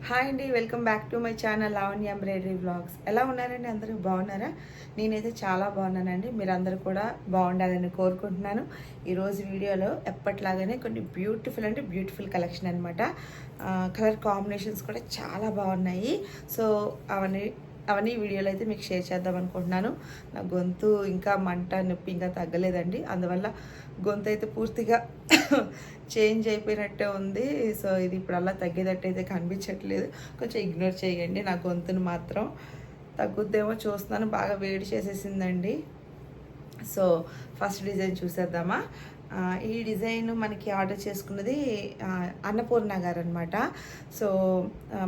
Hi అండి, welcome back to my channel Lavanya embroidery vlogs. ఎలా ఉన్నారండి? అందరూ బాగున్నారా? నేనైతే చాలా బాగున్నానండి. మీరందరూ కూడా బాగుండాలని కోరుకుంటున్నాను. ఈరోజు వీడియోలో ఎప్పట్లాగానే కొన్ని బ్యూటిఫుల్ కలెక్షన్ అనమాట. కలర్ కాంబినేషన్స్ కూడా చాలా బాగున్నాయి. సో అవన్నీ వీడియోలో అయితే మీకు షేర్ చేద్దాం అనుకుంటున్నాను. నా గొంతు ఇంకా మంట నొప్పి ఇంకా తగ్గలేదండి. అందువల్ల గొంతు అయితే పూర్తిగా చేంజ్ అయిపోయినట్టే ఉంది. సో ఇది ఇప్పుడు అలా తగ్గేటట్టు అయితే కనిపించట్లేదు. కొంచెం ఇగ్నోర్ చేయండి. నా గొంతును మాత్రం తగ్గుద్దేమో చూస్తున్నాను. బాగా వేడి చేసేసిందండి. సో ఫస్ట్ డిజైన్ చూసేద్దామా. ఈ డిజైన్ మనకి ఆర్డర్ చేసుకున్నది అన్నపూర్ణ గారు అనమాట. సో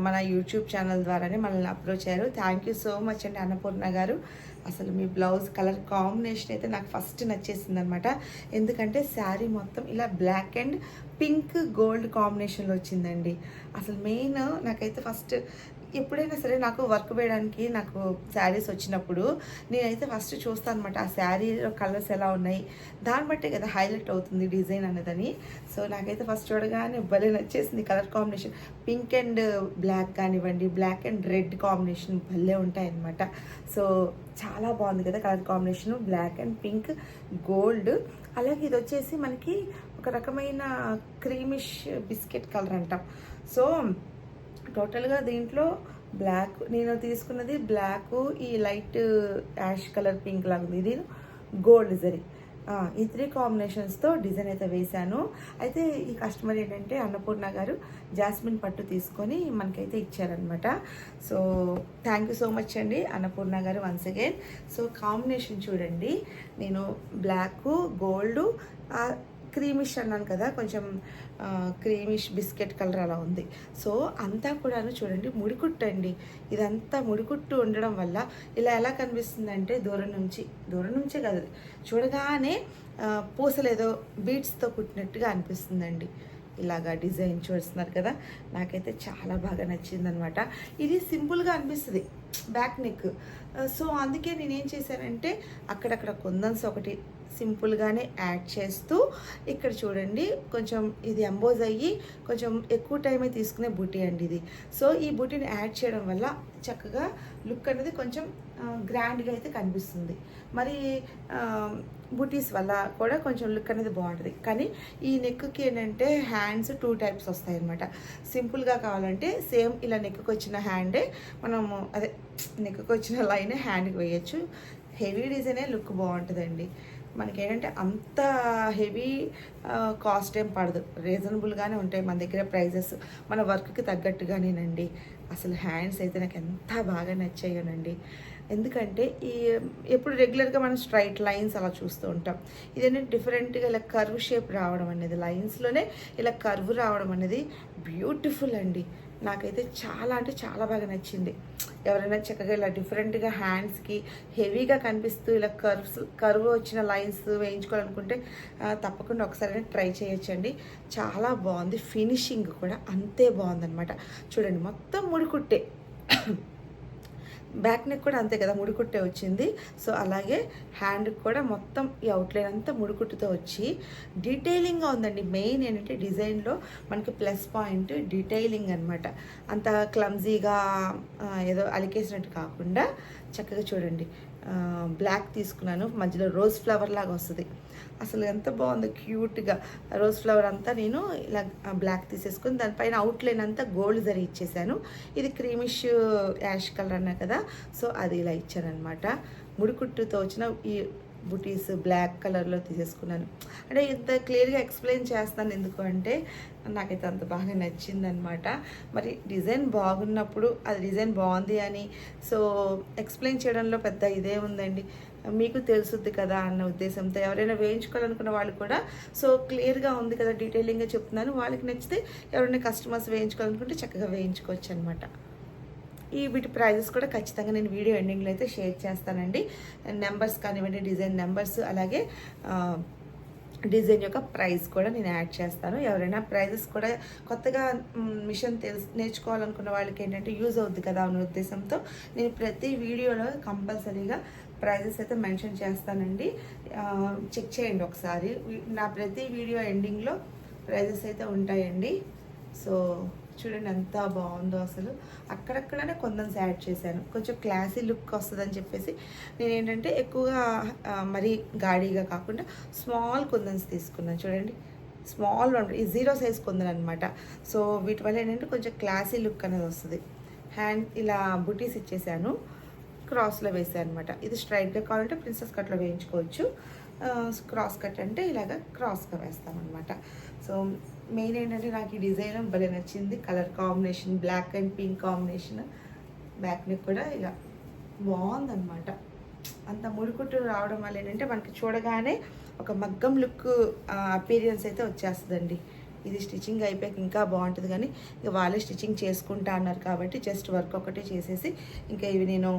మన యూట్యూబ్ ఛానల్ ద్వారానే మనల్ని అప్రోచ్ అయ్యారు. థ్యాంక్ యూ సో మచ్ అండి అన్నపూర్ణ గారు. అసలు మీ బ్లౌజ్ కలర్ కాంబినేషన్ అయితే నాకు ఫస్ట్ నచ్చేసింది అనమాట. ఎందుకంటే శారీ మొత్తం ఇలా బ్లాక్ అండ్ పింక్ గోల్డ్ కాంబినేషన్లో వచ్చిందండి. అసలు మెయిన్ నాకైతే ఫస్ట్ ఎప్పుడైనా సరే నాకు వర్క్ వేయడానికి నాకు శారీస్ వచ్చినప్పుడు నేనైతే ఫస్ట్ చూస్తాను అనమాట. ఆ శారీలో కలర్స్ ఎలా ఉన్నాయి, దాన్ని బట్టే కదా హైలైట్ అవుతుంది డిజైన్ అన్నదని. సో నాకైతే ఫస్ట్ చూడగానే భలే నచ్చేసింది colour combination. Pink and black కానివ్వండి, బ్లాక్ అండ్ రెడ్ కాంబినేషన్ భలే ఉంటాయన్నమాట. సో చాలా బాగుంది కదా colour combination, black and pink gold. అలాగే ఇది వచ్చేసి మనకి ఒక రకమైన క్రీమిష్ బిస్కెట్ కలర్ అంటాం. సో టోటల్గా దీంట్లో బ్లాక్ నేను తీసుకున్నది బ్లాక్, ఈ లైట్ యాష్ కలర్ పింక్ లాగా ఉంది, ఇది గోల్డ్ జరీ. ఈ 3 కాంబినేషన్స్తో డిజైన్ అయితే వేశాను. అయితే ఈ కస్టమర్ ఏంటంటే అన్నపూర్ణ గారు జాస్మిన్ పట్టు తీసుకొని మనకైతే ఇచ్చారనమాట. So thank you so much అండి అన్నపూర్ణ గారు వన్స్ అగైన్. సో కాంబినేషన్ చూడండి, నేను బ్లాక్ గోల్డ్ క్రీమిష్ అన్నాను కదా, కొంచెం క్రీమిష్ బిస్కెట్ కలర్ అలా ఉంది. సో అంతా కూడాను చూడండి ముడికుట్టు అండి. ఇదంతా ముడికుట్టు ఉండడం వల్ల ఇలా ఎలా కనిపిస్తుందంటే దూరం నుంచే కాదు, చూడగానే పూసలేదో బీడ్స్తో కుట్టినట్టుగా అనిపిస్తుందండి. ఇలాగా డిజైన్ చూస్తున్నారు కదా, నాకైతే చాలా బాగా నచ్చిందనమాట. ఇది సింపుల్గా అనిపిస్తుంది బ్యాక్ నెక్. సో అందుకే నేనేం చేశానంటే అక్కడక్కడ కుందన్స్ ఒకటి సింపుల్గానే యాడ్ చేస్తూ, ఇక్కడ చూడండి కొంచెం ఇది ఎంబోజ్ అయ్యి కొంచెం ఎక్కువ టైమే తీసుకునే బుటీ అండి ఇది. సో ఈ బుటీని యాడ్ చేయడం వల్ల చక్కగా లుక్ అనేది కొంచెం గ్రాండ్గా అయితే కనిపిస్తుంది. మరి బుటీస్ వల్ల కూడా కొంచెం లుక్ అనేది బాగుంటుంది. కానీ ఈ నెక్కి ఏంటంటే హ్యాండ్స్ 2 టైప్స్ వస్తాయి అన్నమాట. సింపుల్గా కావాలంటే సేమ్ ఇలా నెక్కి వచ్చిన హ్యాండే మనము అదే నెక్కి వచ్చిన లైన్ హ్యాండ్కి వేయచ్చు. హెవీ డిజైనే లుక్ బాగుంటుందండి. మనకేంటంటే అంత హెవీ కాస్ట్ ఏం పడదు, రీజనబుల్గానే ఉంటాయి మన దగ్గర ప్రైజెస్, మన వర్క్కి తగ్గట్టుగానేనండి. అసలు హ్యాండ్స్ అయితే నాకు ఎంత బాగా నచ్చాయోనండి. ఎందుకంటే ఎప్పుడు రెగ్యులర్గా మనం స్ట్రైట్ లైన్స్ అలా చూస్తూ ఉంటాం. ఇదేంటంటే డిఫరెంట్గా ఇలా కర్వ్ షేప్ రావడం అనేది, లైన్స్లోనే ఇలా కర్వ్ రావడం అనేది బ్యూటిఫుల్ అండి. నాకైతే చాలా అంటే చాలా బాగా నచ్చింది. ఎవరైనా చక్కగా ఇలా డిఫరెంట్గా హ్యాండ్స్కి హెవీగా కనిపిస్తూ ఇలా కర్వ్ వచ్చిన లైన్స్ వేయించుకోవాలనుకుంటే తప్పకుండా ఒకసారి ట్రై చేయొచ్చండి. చాలా బాగుంది. ఫినిషింగ్ కూడా అంతే బాగుందన్నమాట. చూడండి మొత్తం ముడికుట్టే, బ్యాక్ నెక్ కూడా అంతే కదా ముడికుట్టే వచ్చింది. సో అలాగే హ్యాండ్కి కూడా మొత్తం ఈ అవుట్లైన్ అంతా ముడికుట్టుతో వచ్చి డీటెయిలింగ్గా ఉందండి. మెయిన్ ఏంటంటే డిజైన్లో మనకి ప్లస్ పాయింట్ డీటెయిలింగ్ అనమాట. అంత క్లమ్జీగా ఏదో అలికేసినట్టు కాకుండా చక్కగా చూడండి బ్లాక్ తీసుకున్నాను, మధ్యలో రోజ్ ఫ్లవర్ లాగా వస్తుంది. అసలు ఎంత బాగుందో క్యూట్గా రోజ్ ఫ్లవర్ అంతా నేను ఇలా బ్లాక్ తీసేసుకొని దానిపైన అవుట్లైన్ అంతా గోల్డ్ జరీ ఇచ్చేసాను. ఇది క్రీమిష్ యాష్ కలర్ అన్నా కదా, సో అది ఇలా ఇచ్చానమాట. ముడికుట్టుతో వచ్చిన ఈ బుటీస్ బ్లాక్ కలర్లో తీసేసుకున్నాను. అంటే ఇంత క్లియర్గా ఎక్స్ప్లెయిన్ చేస్తాను ఎందుకు అంటే నాకైతే అంత బాగా నచ్చిందనమాట. మరి డిజైన్ బాగున్నప్పుడు అది డిజైన్ బాగుంది అని సో ఎక్స్ప్లెయిన్ చేయడంలో పెద్ద ఇదే ఉందండి, మీకు తెలుసుద్ది కదా అన్న ఉద్దేశంతో ఎవరైనా వేయించుకోవాలనుకున్న వాళ్ళు కూడా సో క్లియర్గా ఉంది కదా, డీటెయిలింగ్గా చెప్తున్నాను, వాళ్ళకి నచ్చితే ఎవరైనా కస్టమర్స్ వేయించుకోవాలనుకుంటే చక్కగా వేయించుకోవచ్చు అనమాట. వీటి ప్రైజెస్ కూడా ఖచ్చితంగా నేను వీడియో ఎండింగ్లో అయితే షేర్ చేస్తానండి. నెంబర్స్ కానివ్వండి, డిజైన్ నెంబర్స్, అలాగే డిజైన్ యొక్క ప్రైస్ కూడా నేను యాడ్ చేస్తాను. ఎవరైనా ప్రైజెస్ కూడా కొత్తగా మిషన్ నేర్చుకోవాలనుకున్న వాళ్ళకి ఏంటంటే యూజ్ అవుద్ది కదా అనే ఉద్దేశంతో నేను ప్రతి వీడియోలో కంపల్సరీగా ప్రైజెస్ అయితే మెన్షన్ చేస్తానండి. చెక్ చేయండి ఒకసారి. నా ప్రతి వీడియో ఎండింగ్లో ప్రైజెస్ అయితే ఉంటాయండి. సో చూడండి ఎంత బాగుందో అసలు. అక్కడక్కడనే కొందన్స్ యాడ్ చేశాను, కొంచెం క్లాసీ లుక్ వస్తుందని చెప్పేసి నేను ఏంటంటే ఎక్కువగా మరీ గాడీగా కాకుండా స్మాల్ కొందన్స్ తీసుకున్నాను. చూడండి స్మాల్ ఉంటుంది, ఈ 0 సైజ్ కొందన్ అనమాట. సో వీటి వల్ల ఏంటంటే కొంచెం క్లాసీ లుక్ అనేది వస్తుంది. హ్యాండ్ ఇలా బుటీస్ ఇచ్చేసాను, క్రాస్లో వేసాను అనమాట. ఇది స్ట్రైట్గా కావాలంటే ప్రిన్సెస్ కట్లో వేయించుకోవచ్చు, క్రాస్ కట్ అంటే ఇలాగ క్రాస్గా వేస్తామన్నమాట. సో మెయిన్ ఏంటంటే నాకు ఈ డిజైన్ భలే నచ్చింది, colour combination black and pink combination. Back neck కూడా ఇలా బాగుందన్నమాట. అంత ముడికుట్టు రావడం వల్ల ఏంటంటే మనకి చూడగానే ఒక మగ్గం లుక్ అపీరియన్స్ అయితే వచ్చేస్తుందండి. ఇది స్టిచ్చింగ్ అయిపోయాక ఇంకా బాగుంటుంది, కానీ ఇక వాళ్ళే స్టిచ్చింగ్ చేసుకుంటా అన్నారు కాబట్టి జస్ట్ వర్క్ ఒకటే చేసేసి ఇంకా ఇవి నేను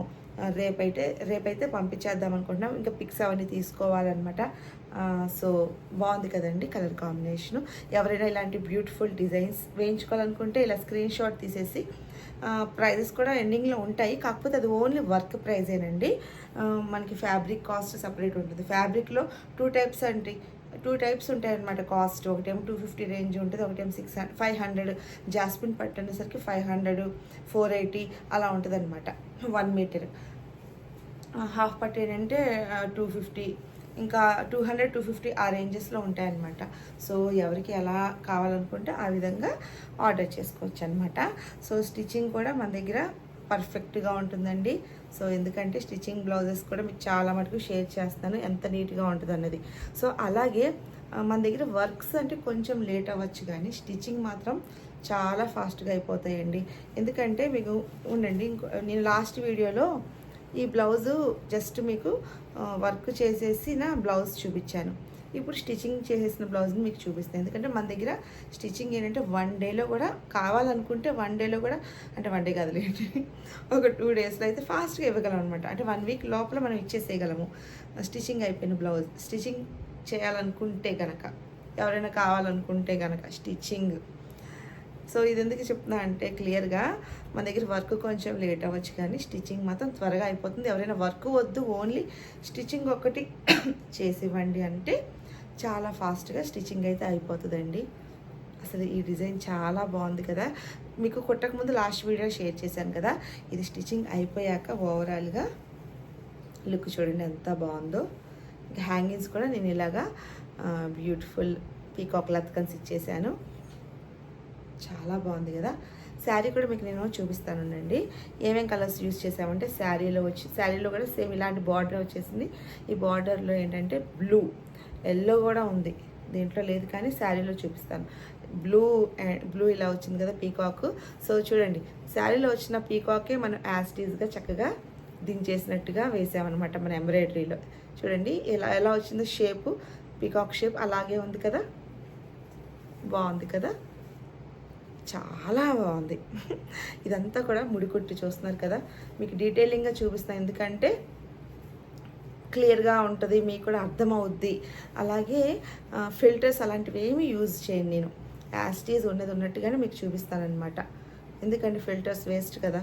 రేపైతే పంపించేద్దాం అనుకుంటున్నాం. ఇంకా పిక్స్ అవన్నీ తీసుకోవాలన్నమాట. సో బాగుంది కదండి కలర్ కాంబినేషను. ఎవరైనా ఇలాంటి బ్యూటిఫుల్ డిజైన్స్ వేయించుకోవాలనుకుంటే ఇలా స్క్రీన్ షాట్ తీసేసి, ప్రైజెస్ కూడా ఎండింగ్లో ఉంటాయి, కాకపోతే అది ఓన్లీ వర్క్ ప్రైజేనండి. మనకి ఫ్యాబ్రిక్ కాస్ట్ సపరేట్ ఉంటుంది. ఫ్యాబ్రిక్లో 2 టైప్స్ అండి, 2 టైప్స్ ఉంటాయి అన్నమాట కాస్ట్. ఒకటేమో 250 రేంజ్ ఉంటుంది, ఒకటేమో 500. జాస్మిన్ పట్టు అనేసరికి 500, 480 అలా ఉంటుంది అనమాట 1 మీటర్. హాఫ్ పట్టు ఏంటంటే 250, ఇంకా 200, 250 ఆ రేంజెస్లో ఉంటాయన్నమాట. సో ఎవరికి ఎలా కావాలనుకుంటే ఆ విధంగా ఆర్డర్ చేసుకోవచ్చు అనమాట. సో స్టిచ్చింగ్ కూడా మన దగ్గర పర్ఫెక్ట్గా ఉంటుందండి. సో ఎందుకంటే స్టిచ్చింగ్ బ్లౌజెస్ కూడా మీకు చాలా మటుకు షేర్ చేస్తాను ఎంత నీట్గా ఉంటుంది అన్నది. సో అలాగే మన దగ్గర వర్క్స్ అంటే కొంచెం లేట్ అవ్వచ్చు, కానీ స్టిచ్చింగ్ మాత్రం చాలా ఫాస్ట్గా అయిపోతాయండి. ఎందుకంటే మీకు ఉండండి, నేను లాస్ట్ వీడియోలో ఈ బ్లౌజు జస్ట్ మీకు వర్క్ చేసేసి నా బ్లౌజ్ చూపించాను. ఇప్పుడు స్టిచ్చింగ్ చేసేసిన బ్లౌజ్ని మీకు చూపిస్తాను. ఎందుకంటే మన దగ్గర స్టిచ్చింగ్ ఏంటంటే 1 డేలో కూడా కావాలనుకుంటే 1 డేలో కూడా, అంటే 1 డే కదలేండి, ఒక 2 డేస్లో అయితే ఫాస్ట్గా ఇవ్వగలం అనమాట. అంటే 1 వీక్ లోపల మనం ఇచ్చేసేయగలము స్టిచ్చింగ్ అయిపోయిన బ్లౌజ్. స్టిచ్చింగ్ చేయాలనుకుంటే కనుక, ఎవరైనా కావాలనుకుంటే కనుక స్టిచ్చింగ్. సో ఇది ఎందుకు చెప్తున్నా అంటే క్లియర్గా మన దగ్గర వర్క్ కొంచెం లేట్ అవ్వచ్చు, కానీ స్టిచ్చింగ్ మాత్రం త్వరగా అయిపోతుంది. ఎవరైనా వర్క్ వద్దు, ఓన్లీ స్టిచ్చింగ్ ఒకటి చేసివ్వండి అంటే చాలా ఫాస్ట్గా స్టిచ్చింగ్ అయితే అయిపోతుందండి. అసలు ఈ డిజైన్ చాలా బాగుంది కదా. మీకు కుట్టక ముందు లాస్ట్ వీడియో షేర్ చేశాను కదా, ఇది స్టిచ్చింగ్ అయిపోయాక ఓవరాల్గా లుక్ చూడండి ఎంత బాగుందో. హ్యాంగింగ్స్ కూడా నేను ఇలాగా బ్యూటిఫుల్ పీకాక్ లత్కన్స్ ఇచ్చేసాను, చాలా బాగుంది కదా. శారీ కూడా మీకు నేను చూపిస్తానండి ఏమేం కలర్స్ యూస్ చేసామంటే. శారీలో కూడా సేమ్ ఇలాంటి బార్డర్ వచ్చేసింది. ఈ బార్డర్లో ఏంటంటే బ్లూ, ఎల్లో కూడా ఉంది, దీంట్లో లేదు కానీ శారీలో చూపిస్తాను. బ్లూ ఇలా వచ్చింది కదా పీకాక్. సో చూడండి శారీలో వచ్చిన పీకాకే మనం యాస్టీస్గా చక్కగా దించేసినట్టుగా వేసామన్నమాట మన ఎంబ్రాయిడరీలో. చూడండి ఎలా వచ్చిందో షేపు, పీకాక్ షేప్ అలాగే ఉంది కదా, బాగుంది కదా, చాలా బాగుంది. ఇదంతా కూడా ముడికుట్టు చూస్తున్నారు కదా, మీకు డీటెయిలింగ్గా చూపిస్తాను ఎందుకంటే క్లియర్గా ఉంటుంది, మీకు కూడా అర్థమవుద్ది. అలాగే ఫిల్టర్స్ అలాంటివి ఏమీ యూజ్ చేయను నేను, యాస్టీస్ ఉన్నట్టుగానే మీకు చూపిస్తానమాట. ఎందుకంటే ఫిల్టర్స్ వేస్ట్ కదా,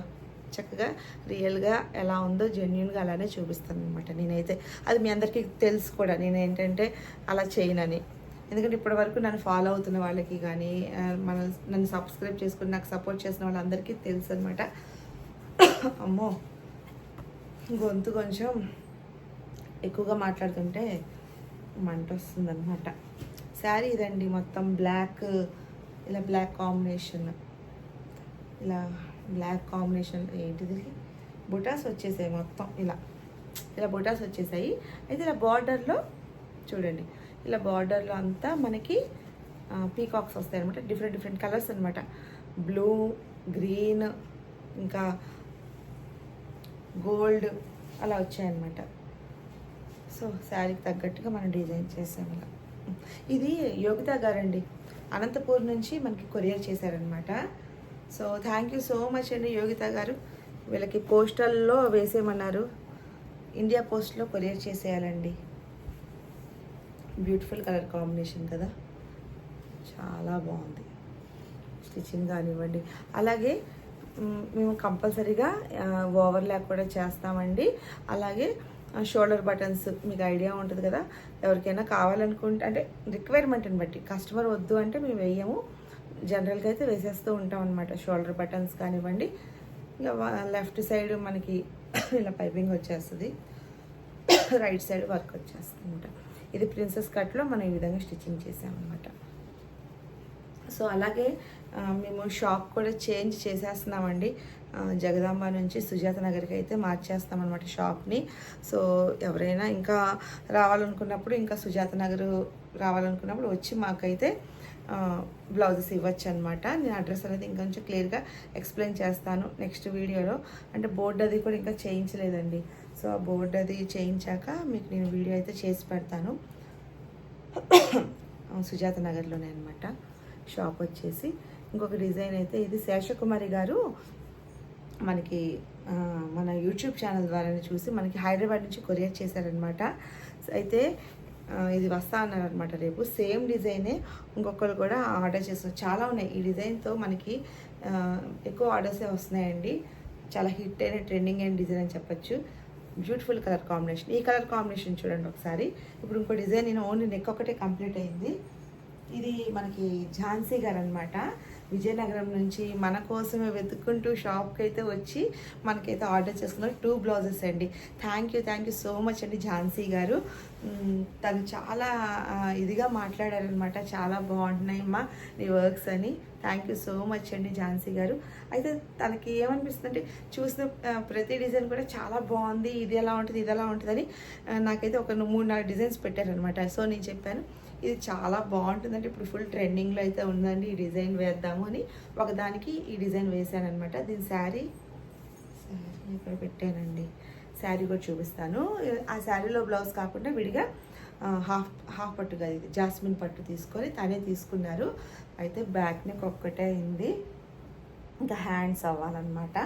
చక్కగా రియల్గా ఎలా ఉందో జెన్యున్గా అలానే చూపిస్తాను అనమాట నేనైతే. అది మీ అందరికీ తెలుసు కూడా నేను ఏంటంటే అలా చేయనని. ఎందుకంటే ఇప్పటివరకు నన్ను ఫాలో అవుతున్న వాళ్ళకి కానీ నన్ను సబ్స్క్రైబ్ చేసుకుని నాకు సపోర్ట్ చేసిన వాళ్ళందరికీ తెలుసు అనమాట. అమ్మో గొంతు కొంచెం ఎక్కువగా మాట్లాడుతుంటే మంట వస్తుంది అనమాట. శారీ ఇదండి మొత్తం బ్లాక్, ఇలా బ్లాక్ కాంబినేషన్, ఇలా బ్లాక్ కాంబినేషన్ ఏంటిది బుటాస్ వచ్చేసాయి మొత్తం, ఇలా బుటాస్ వచ్చేసాయి. అయితే ఇలా బార్డర్లో చూడండి, ఇలా బార్డర్లో అంతా మనకి పీకాక్స్ వస్తాయి అనమాట, డిఫరెంట్ కలర్స్ అనమాట. బ్లూ, గ్రీన్, ఇంకా గోల్డ్ అలా వచ్చాయన్నమాట. సో శారీకి తగ్గట్టుగా మనం డిజైన్ చేసాం ఇలా. ఇది యోగిత గారండి, అనంతపూర్ నుంచి మనకి కొరియర్ చేశారనమాట. So thank you so much అండి యోగిత గారు. వీళ్ళకి పోస్టల్లో వేసేయమన్నారు, ఇండియా పోస్ట్లో కొరియర్ చేసేయాలండి. బ్యూటిఫుల్ కలర్ కాంబినేషన్ కదా, చాలా బాగుంది స్టిచ్చింగ్ కానివ్వండి. అలాగే మేము కంపల్సరీగా ఓవర్లాక్ కూడా చేస్తామండి. అలాగే షోల్డర్ బటన్స్ మీకు ఐడియా ఉంటుంది కదా, ఎవరికైనా కావాలనుకుంటే అంటే రిక్వైర్మెంట్ని బట్టి, కస్టమర్ వద్దు అంటే మేము వేయము, జనరల్గా అయితే వేసేస్తూ ఉంటాం అనమాట. షోల్డర్ బటన్స్ కానివ్వండి, ఇంకా లెఫ్ట్ సైడ్ మనకి ఇలా పైపింగ్ వచ్చేస్తుంది, రైట్ సైడ్ వర్క్ వచ్చేస్తుంది అనమాట. ఇది ప్రిన్సెస్ కట్లో మనం ఈ విధంగా స్టిచ్చింగ్ చేసామన్నమాట. సో అలాగే మేము షాప్ కూడా చేంజ్ చేసేస్తున్నామండి. జగదాంబ నుంచి సుజాత నగర్కి అయితే మార్చేస్తామన్నమాట షాప్ని. సో ఎవరైనా ఇంకా రావాలనుకున్నప్పుడు, ఇంకా సుజాత నగర్ రావాలనుకున్నప్పుడు వచ్చి మాకైతే బ్లౌజెస్ ఇవ్వచ్చు అనమాట. నేను అడ్రస్ అనేది ఇంకొంచెం క్లియర్గా ఎక్స్ప్లెయిన్ చేస్తాను నెక్స్ట్ వీడియోలో. అంటే బోర్డు అది కూడా ఇంకా చేయించలేదండి. సో ఆ బోర్డు అది చేయించాక మీకు నేను వీడియో అయితే చేసి పెడతాను. సుజాత నగర్లోనే అనమాట షాప్ వచ్చేసి. ఇంకొక డిజైన్ అయితే ఇది శేషకుమారి గారు మనకి మన యూట్యూబ్ ఛానల్ ద్వారానే చూసి మనకి హైదరాబాద్ నుంచి కొరియర్ చేశారనమాట. అయితే ఇది వస్తా అన్నారనమాట రేపు. సేమ్ డిజైనే ఇంకొకరు కూడా ఆర్డర్ చేస్తారు. చాలా ఉన్నాయి ఈ డిజైన్తో, మనకి ఎక్కువ ఆర్డర్సే వస్తున్నాయండి. చాలా హిట్ అయిన ట్రెండింగ్ అయిన డిజైన్ అని చెప్పచ్చు. Beautiful colour combination. ఈ కలర్ కాంబినేషన్ చూడండి ఒకసారి. ఇప్పుడు ఇంకో డిజైన్ నేను ఓన్లీ నెక్ ఒకటే కంప్లీట్ అయింది. ఇది మనకి ఝాన్సీ గారు అనమాట, విజయనగరం నుంచి మన కోసమే వెతుక్కుంటూ షాప్కి అయితే వచ్చి మనకైతే ఆర్డర్ చేసుకున్నారు. 2 బ్లౌజెస్ అండి. థ్యాంక్ యూ సో మచ్ అండి ఝాన్సీ గారు. తను చాలా ఇదిగా మాట్లాడారనమాట. చాలా బాగుంటున్నాయి అమ్మా నీ వర్క్స్ అని. థ్యాంక్ యూ సో మచ్ అండి ఝాన్సీ గారు. అయితే తనకి ఏమనిపిస్తుంది అంటే, చూసిన ప్రతి డిజైన్ కూడా చాలా బాగుంది, ఇది ఎలా ఉంటుంది ఇది ఎలా ఉంటుందని నాకైతే ఒక 3-4 డిజైన్స్ పెట్టారనమాట. సో నేను చెప్పాను ఇది చాలా బాగుంటుందంటే ఇప్పుడు ఫుల్ ట్రెండింగ్లో అయితే ఉందండి, ఈ డిజైన్ వేద్దాము అని ఒకదానికి ఈ డిజైన్ వేసాను అనమాట. దీని శారీ ఇక్కడ పెట్టానండి. శారీ కూడా చూపిస్తాను. ఆ శారీలో బ్లౌజ్ కాకుండా విడిగా హాఫ్ పట్టుగా ఇది జాస్మిన్ పట్టు తీసుకొని తనే తీసుకున్నారు. అయితే బ్యాక్ నెక్ ఒక్కటే అయింది, ఇంకా హ్యాండ్స్ అవ్వాలన్నమాట.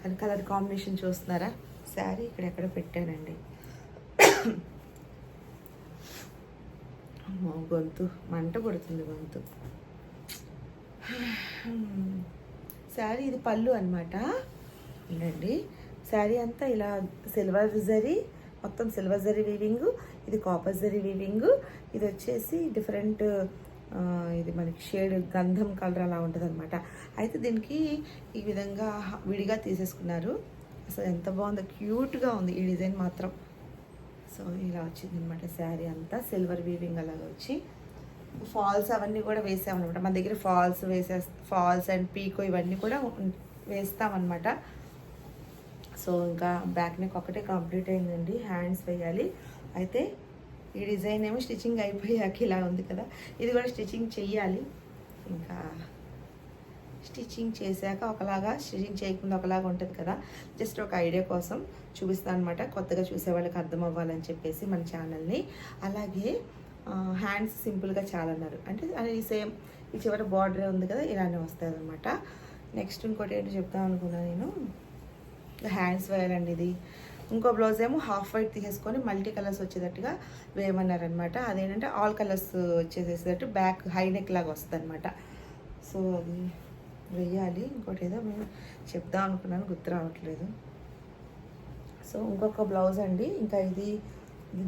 కానీ కలర్ కాంబినేషన్ చూస్తున్నారా, శారీ ఇక్కడెక్కడ పెట్టానండి. గొంతు మంట పడుతుంది గొంతు. శారీ ఇది పళ్ళు అనమాట. ఉండండి, శారీ అంతా ఇలా సిల్వర్ జరీ, మొత్తం సిల్వర్ జరీ వీవింగ్, ఇది కాపర్ జరీ వీవింగ్, ఇది వచ్చేసి డిఫరెంట్ ఇది మనకి షేడ్ గంధం కలర్ అలా ఉంటుంది అనమాట. అయితే దీనికి ఈ విధంగా విడిగా తీసేసుకున్నారు. అసలు ఎంత బాగుందో, క్యూట్గా ఉంది ఈ డిజైన్ మాత్రం. సో ఇలా వచ్చింది అనమాట. శారీ అంతా సిల్వర్ వీవింగ్ అలాగా వచ్చి ఫాల్స్ అవన్నీ కూడా వేసామన్నమాట. మన దగ్గర ఫాల్స్ అండ్ పీకో ఇవన్నీ కూడా వేస్తామన్నమాట. సో ఇంకా బ్యాక్ నెక్ ఒకటే కంప్లీట్ అయిందండి, హ్యాండ్స్ వేయాలి. అయితే ఈ డిజైన్ ఏమో స్టిచ్చింగ్ అయిపోయాక ఇలా ఉంది కదా, ఇది కూడా స్టిచ్చింగ్ చెయ్యాలి. ఇంకా స్టిచ్చింగ్ చేశాక ఒకలాగా, స్టిచ్చింగ్ చేయకుండా ఒకలాగా ఉంటుంది కదా. జస్ట్ ఒక ఐడియా కోసం చూపిస్తాను అనమాట, కొత్తగా చూసే వాళ్ళకి అర్థం అవ్వాలని చెప్పేసి మన ఛానల్ని. అలాగే హ్యాండ్స్ సింపుల్గా చాలా అన్నారు అంటే అది సేమ్ ఈ చివరి బార్డరే ఉంది కదా, ఇలానే వస్తుంది అనమాట. నెక్స్ట్ ఇంకోటి ఏంటో చెప్తాను అనుకున్నాను నేను, హ్యాండ్స్ వేయాలండి. ఇది ఇంకో బ్లౌజ్ ఏమో హాఫ్ వైట్ తీసేసుకొని మల్టీ కలర్స్ వచ్చేటట్టుగా వేయమన్నారనమాట. అదేంటంటే ఆల్ కలర్స్ వచ్చేసేటట్టు బ్యాక్ హై నెక్ లాగా వస్తుంది అనమాట. సో అది వేయాలి. ఇంకోటి ఏదో మేము చెప్దాం అనుకున్నాను, గుర్తు రావట్లేదు. సో ఇంకొక బ్లౌజ్ అండి, ఇంకా ఇది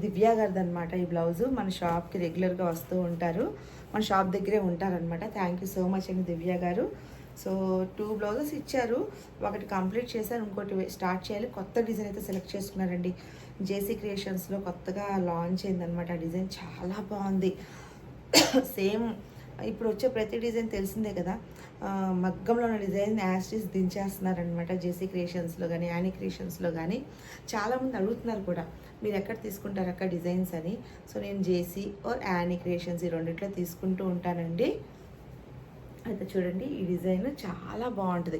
దివ్య గారిది అనమాట. ఈ బ్లౌజు మన షాప్కి రెగ్యులర్గా వస్తూ ఉంటారు, మన షాప్ దగ్గరే ఉంటారనమాట. థ్యాంక్ యూ సో మచ్ అండి దివ్య గారు. సో 2 బ్లౌజెస్ ఇచ్చారు, ఒకటి కంప్లీట్ చేశారు, ఇంకోటి స్టార్ట్ చేయాలి. కొత్త డిజైన్ అయితే సెలెక్ట్ చేసుకున్నారండి. జేసీ క్రియేషన్స్లో కొత్తగా లాంచ్ అయిందనమాట. ఆ డిజైన్ చాలా బాగుంది. సేమ్ ఇప్పుడు వచ్చే ప్రతి డిజైన్ తెలిసిందే కదా, మగ్గంలో ఉన్న డిజైన్ యాస్టీస్ దించేస్తున్నారనమాట. జేసీ క్రియేషన్స్లో కానీ యానీ క్రియేషన్స్లో కానీ చాలామంది అడుగుతున్నారు కూడా, మీరు ఎక్కడ తీసుకుంటారు అక్కడ డిజైన్స్ అని. సో నేను జేసీ ఆర్ యానీ క్రియేషన్స్ ఈ రెండిట్లో తీసుకుంటూ ఉంటానండి. అయితే చూడండి ఈ డిజైన్ చాలా బాగుంటుంది.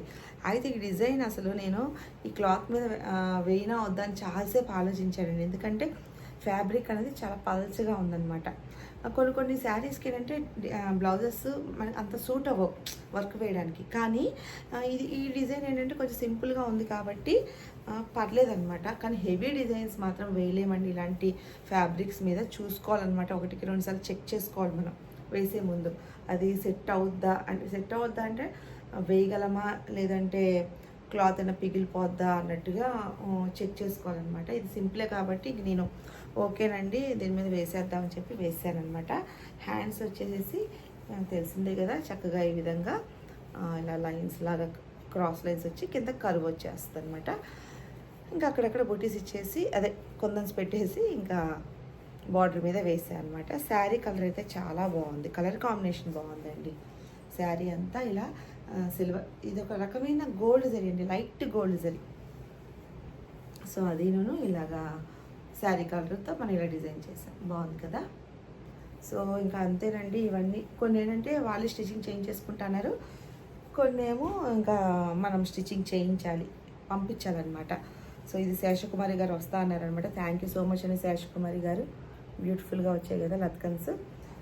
అయితే ఈ డిజైన్ అసలు నేను ఈ క్లాత్ మీద వేయినా వద్దని చాలాసేపు ఆలోచించానండి, ఎందుకంటే ఫ్యాబ్రిక్ అనేది చాలా పల్చగా ఉందన్నమాట. కొన్ని శారీస్కి ఏంటంటే బ్లౌజెస్ మనకి అంత సూట్ అవ్వవు వర్క్ వేయడానికి, కానీ ఈ డిజైన్ ఏంటంటే కొంచెం సింపుల్గా ఉంది కాబట్టి పర్లేదన్నమాట. కానీ హెవీ డిజైన్స్ మాత్రం వేయలేమండి. ఇలాంటి ఫ్యాబ్రిక్స్ మీద చూసుకోవాలన్నమాట, 1-2 సార్లు చెక్ చేసుకోవాలి మనం వేసే ముందు. అది సెట్ అవుద్దా అంటే వేయగలమా, లేదంటే క్లాత్ అయినా పిగిలిపోద్దా అన్నట్టుగా చెక్ చేసుకోవాలన్నమాట. ఇది సింపులే కాబట్టి నేను ఓకేనండి దీని మీద వేసేద్దామని చెప్పి వేసానమాట. హ్యాండ్స్ వచ్చేసి తెలిసిందే కదా, చక్కగా ఈ విధంగా ఇలా లైన్స్ లాగా క్రాస్ లైన్స్ వచ్చి కింద కర్వ్ వచ్చేస్తుంది అనమాట. ఇంకా అక్కడక్కడ బొటీస్ ఇచ్చేసి అదే కొందన్స్ పెట్టేసి ఇంకా బార్డర్ మీద వేసాను అనమాట. శారీ కలర్ అయితే చాలా బాగుంది, కలర్ కాంబినేషన్ బాగుందండి. శారీ అంతా ఇలా సిల్వర్, ఇది ఒక రకమైన గోల్డ్ జరీ అండి, లైట్ గోల్డ్ జరీ. సో అది నేను ఇలాగా శారీ కలర్తో మనం ఇలా డిజైన్ చేసాం, బాగుంది కదా. సో ఇంకా అంతేనండి. ఇవన్నీ కొన్ని ఏంటంటే వాళ్ళు స్టిచ్చింగ్ చేయించేసుకుంటున్నారు, కొన్ని ఏమో ఇంకా మనం స్టిచ్చింగ్ చేయించాలి, పంపించాలన్నమాట. సో ఇది శేషకుమారి గారు వస్తా అన్నారనమాట. థ్యాంక్ యూ సో మచ్ అండి శేషకుమారి గారు, బ్యూటిఫుల్గా వచ్చాయి కదా లత్కన్స్.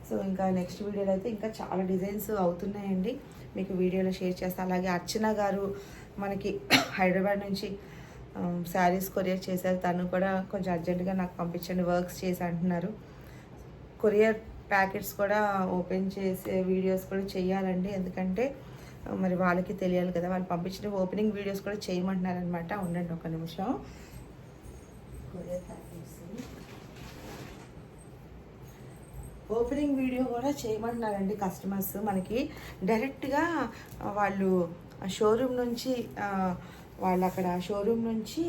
సో ఇంకా నెక్స్ట్ వీడియోలో అయితే ఇంకా చాలా డిజైన్స్ అవుతున్నాయండి, మీకు వీడియోలో షేర్ చేస్తాను. అలాగే అర్చన గారు మనకి హైదరాబాద్ నుంచి శారీస్ కొరియర్ చేశారు, తను కూడా కొంచెం అర్జెంటుగా నాకు పంపించండి, వర్క్స్ చేసి అంటున్నారు. కొరియర్ ప్యాకెట్స్ కూడా ఓపెన్ చేసే వీడియోస్ కూడా చేయాలండి, ఎందుకంటే మరి వాళ్ళకి తెలియాలి కదా, వాళ్ళు పంపించిన ఓపెనింగ్ వీడియోస్ కూడా చేయమంటున్నారనమాట. ఉండండి ఒక నిమిషం. కొరియర్ ప్యాకెట్స్ ఓపెనింగ్ వీడియో కూడా చేయమంటున్నారండి కస్టమర్స్. మనకి డైరెక్ట్గా వాళ్ళు షోరూమ్ నుంచి వాళ్ళు అక్కడ షోరూమ్ నుంచి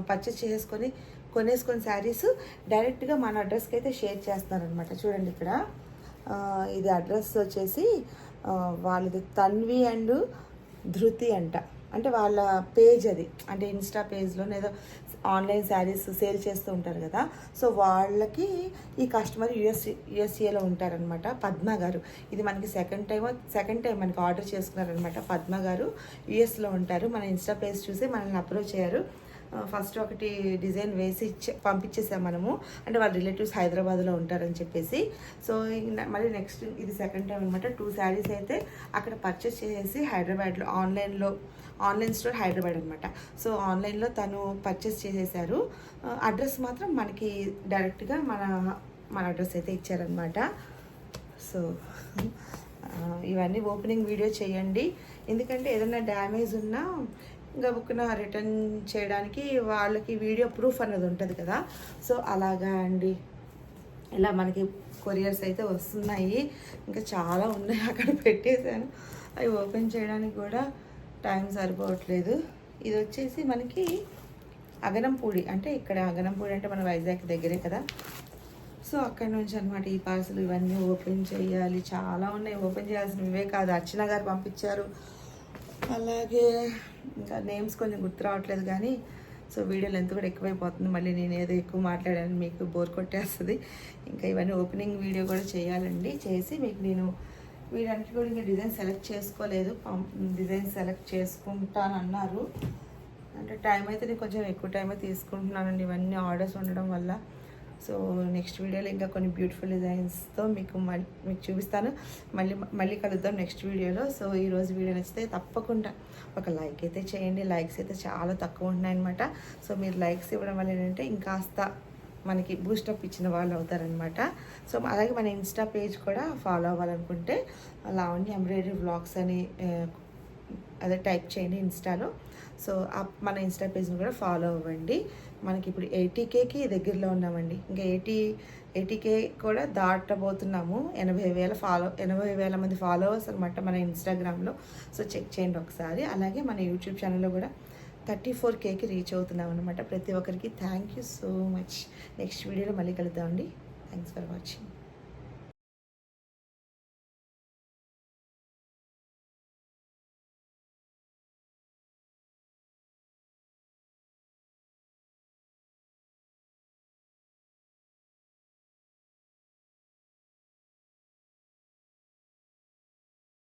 పర్చేస్ కొనేసుకొని శారీస్ డైరెక్ట్గా మన అడ్రస్కి అయితే షేర్ చేస్తారనమాట. చూడండి ఇక్కడ ఇది అడ్రస్ వచ్చేసి వాళ్ళది తన్వి అండ్ ధృతి అంట, అంటే వాళ్ళ పేజ్ అది, అంటే ఇన్స్టా పేజ్లో ఏదో ఆన్లైన్ శారీస్ సేల్ చేస్తూ ఉంటారు కదా. సో వాళ్ళకి ఈ కస్టమర్ యుఎస్ఏలో ఉంటారనమాట, పద్మ గారు. ఇది మనకి సెకండ్ టైం మనకి ఆర్డర్ చేసుకున్నారనమాట. పద్మ గారు యుఎస్లో ఉంటారు. మన ఇన్స్టా పేజ్ చూసి మనల్ని అప్రోచ్ అయ్యారు. ఫస్ట్ ఒకటి డిజైన్ వేసి పంపించేసాం మనము, అంటే వాళ్ళ రిలేటివ్స్ హైదరాబాద్లో ఉంటారని చెప్పేసి. సో మళ్ళీ నెక్స్ట్ ఇది సెకండ్ టైం అనమాట. 2 శారీస్ అయితే అక్కడ పర్చేస్ చేసేసి హైదరాబాద్లో ఆన్లైన్ స్టోర్ హైదరాబాద్ అనమాట. సో ఆన్లైన్లో తను పర్చేస్ చేసేసారు. అడ్రస్ మాత్రం మనకి డైరెక్ట్గా మన అడ్రస్ అయితే ఇచ్చారనమాట. సో ఇవన్నీ ఓపెనింగ్ వీడియో చేయండి, ఎందుకంటే ఏదైనా డ్యామేజ్ ఉన్నా ఇంకా బుక్న రిటర్న్ చేయడానికి వాళ్ళకి వీడియో ప్రూఫ్ అన్నది ఉంటుంది కదా. సో అలాగా అండి, ఇలా మనకి కొరియర్స్ అయితే వస్తున్నాయి, ఇంకా చాలా ఉన్నాయి అక్కడ పెట్టేశాను. అవి ఓపెన్ చేయడానికి కూడా టైం సరిపోవట్లేదు. ఇది వచ్చేసి మనకి అగనంపూడి, అంటే ఇక్కడ అగనంపూడి అంటే మన వైజాగ్ దగ్గరే కదా. సో అక్కడి నుంచి అనమాట ఈ పార్సల్. ఇవన్నీ ఓపెన్ చేయాలి, చాలా ఉన్నాయి, ఓపెన్ చేయాల్సినవి ఇవే కాదు, అర్చన గారు పంపించారు. అలాగే ఇంకా నేమ్స్ కొంచెం గుర్తు రావట్లేదు కానీ, సో వీడియో లెంత్ కూడా ఎక్కువైపోతుంది, మళ్ళీ నేను ఏదో ఎక్కువ మాట్లాడాను మీకు బోర్ కొట్టేస్తుంది. ఇంకా ఇవన్నీ ఓపెనింగ్ వీడియో కూడా చేయాలండి, చేసి మీకు నేను వీటన్నిటి కూడా ఇంకా డిజైన్ సెలెక్ట్ చేసుకోలేదు, డిజైన్ సెలెక్ట్ చేసుకుంటానన్నారు. అంటే టైం అయితే నేను కొంచెం ఎక్కువ టైమే తీసుకుంటున్నానండి, ఇవన్నీ ఆర్డర్స్ ఉండడం వల్ల. సో నెక్స్ట్ వీడియోలో ఇంకా కొన్ని బ్యూటిఫుల్ డిజైన్స్తో మీకు చూపిస్తాను. మళ్ళీ కలుద్దాం నెక్స్ట్ వీడియోలో. సో ఈరోజు వీడియో నచ్చితే తప్పకుండా ఒక లైక్ అయితే చేయండి. లైక్స్ అయితే చాలా తక్కువ ఉంటున్నాయన్నమాట. సో మీరు లైక్స్ ఇవ్వడం వల్ల ఏంటంటే ఇంకాస్త మనకి బూస్టప్ ఇచ్చిన వాళ్ళు అవుతారనమాట. సో అలాగే మన ఇన్స్టా పేజ్ కూడా ఫాలో అవ్వాలనుకుంటే లావణ్య ఎంబ్రాయిడరీ వ్లాగ్స్ అని అదే టైప్ చేయండి ఇన్స్టాలో. సో మన ఇన్స్టా పేజ్ని కూడా ఫాలో అవ్వండి. మనకి ఇప్పుడు 80Kకి దగ్గరలో ఉన్నామండి, ఇంకా 80K కూడా దాటబోతున్నాము. 80,000 మంది ఫాలోవర్స్ అనమాట మన ఇన్స్టాగ్రామ్లో. సో చెక్ చేయండి ఒకసారి. అలాగే మన యూట్యూబ్ ఛానల్లో కూడా 34Kకి రీచ్ అవుతున్నాం అనమాట. ప్రతి ఒక్కరికి thank you so much. Next వీడియోలో మళ్ళీ కలుద్దామండి. Thanks for watching.